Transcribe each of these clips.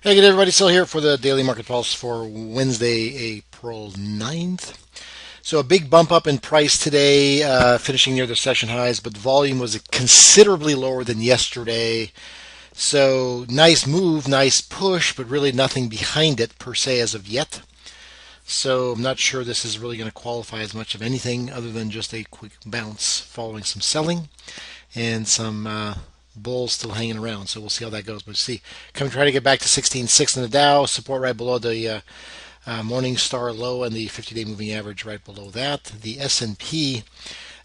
Hey, good everybody, still here for the Daily Market Pulse for Wednesday, April 9th. So a big bump up in price today, finishing near the session highs, but volume was considerably lower than yesterday. So nice move, nice push, but really nothing behind it per se as of yet. So I'm not sure this is really going to qualify as much of anything other than just a quick bounce following some selling and some bulls still hanging around. So we'll see how that goes. But see, try to get back to 16.6 in the Dow, support right below the morning star low and the 50-day moving average right below that. The S&P,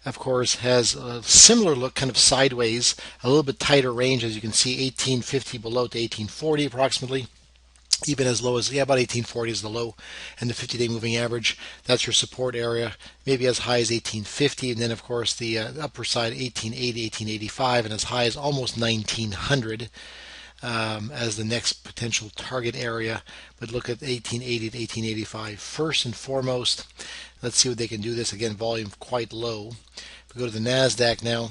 of course, has a similar look, kind of sideways, a little bit tighter range, as you can see, 1850 below to 1840 approximately. Even as low as, about 1840 is the low, and the 50-day moving average, that's your support area, maybe as high as 1850, and then of course the upper side 1880, 1885, and as high as almost 1900 as the next potential target area. But look at 1880 to 1885 first and foremost. Let's see what they can do. This again, volume quite low. If we go to the Nasdaq now,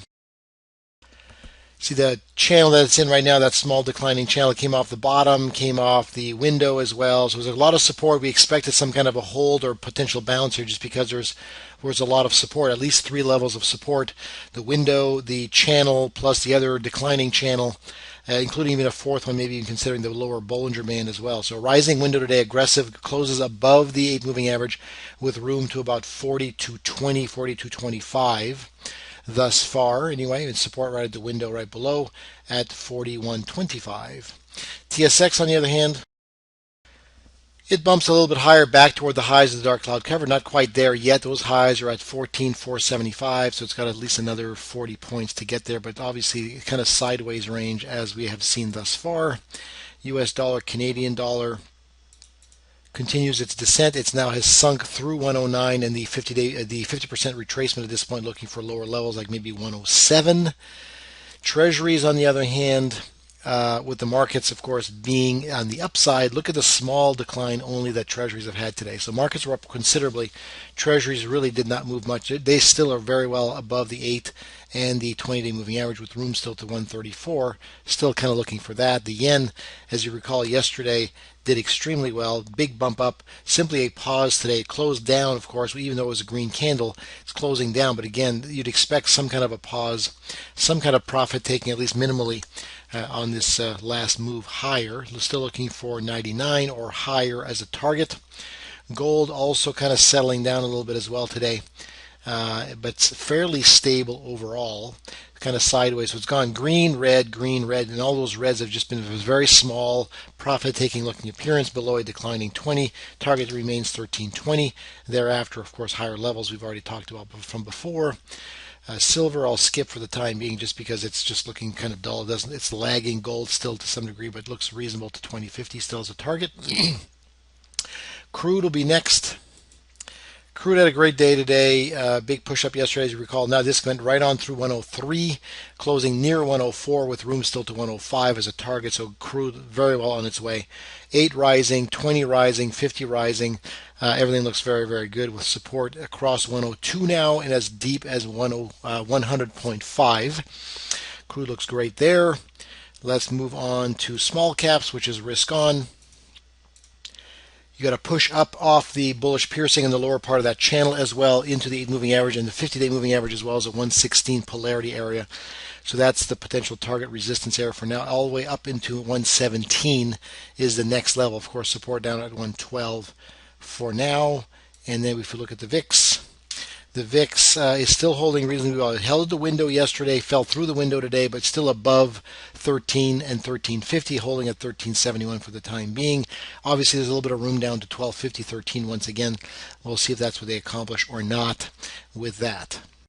see the channel that it's in right now, that small declining channel, came off the bottom, came off the window as well. So there's a lot of support. We expected some kind of a hold or potential bounce here just because there was a lot of support, at least three levels of support. The window, the channel, plus the other declining channel, including even a fourth one, maybe even considering the lower Bollinger Band as well. So rising window today, aggressive, closes above the 8 moving average with room to about 42.20, 42.25. Thus far, anyway, and support right at the window right below at 41.25. TSX, on the other hand, it bumps a little bit higher back toward the highs of the dark cloud cover. Not quite there yet. Those highs are at 14,475, so it's got at least another 40 points to get there, but obviously kind of sideways range as we have seen thus far. US dollar, Canadian dollar continues its descent. It's now has sunk through 109 and the 50-day, the 50% retracement at this point, looking for lower levels like maybe 107. Treasuries, on the other hand, with the markets, of course, being on the upside, look at the small decline only that Treasuries have had today. So markets were up considerably. Treasuries really did not move much. They still are very well above the 8 and the 20-day moving average with room still to 134. Still kind of looking for that. The yen, as you recall, yesterday did extremely well. Big bump up. Simply a pause today. Closed down, of course, even though it was a green candle. It's closing down. But again, you'd expect some kind of a pause, some kind of profit taking, at least minimally, on this last move higher. Still looking for 99 or higher as a target. Gold also kind of settling down a little bit as well today, but fairly stable overall, kind of sideways. So it's gone green, red, and all those reds have just been a very small profit-taking looking appearance below a declining 20. Target remains 1320. Thereafter, of course, higher levels we've already talked about from before. Silver I'll skip for the time being just because it's just looking kind of dull. It's lagging gold still to some degree, but looks reasonable to 2050 still as a target. Crude will be next. Crude had a great day today. Big push up yesterday, as you recall. Now this went right on through 103, closing near 104 with room still to 105 as a target. So crude very well on its way. 8 rising, 20 rising, 50 rising. Everything looks very, very good with support across 102 now and as deep as 100.5. Crude looks great there. Let's move on to small caps, which is risk on. You got to push up off the bullish piercing in the lower part of that channel as well into the 8 moving average and the 50-day moving average as well as a 116 polarity area. So that's the potential target resistance area for now. All the way up into 117 is the next level. Of course, support down at 112 for now. And then if you look at the VIX, the VIX is still holding reasonably well. It held at the window yesterday, fell through the window today, but still above 13 and 1350, holding at 1371 for the time being. Obviously, there's a little bit of room down to 1250, 13 once again. We'll see if that's what they accomplish or not with that.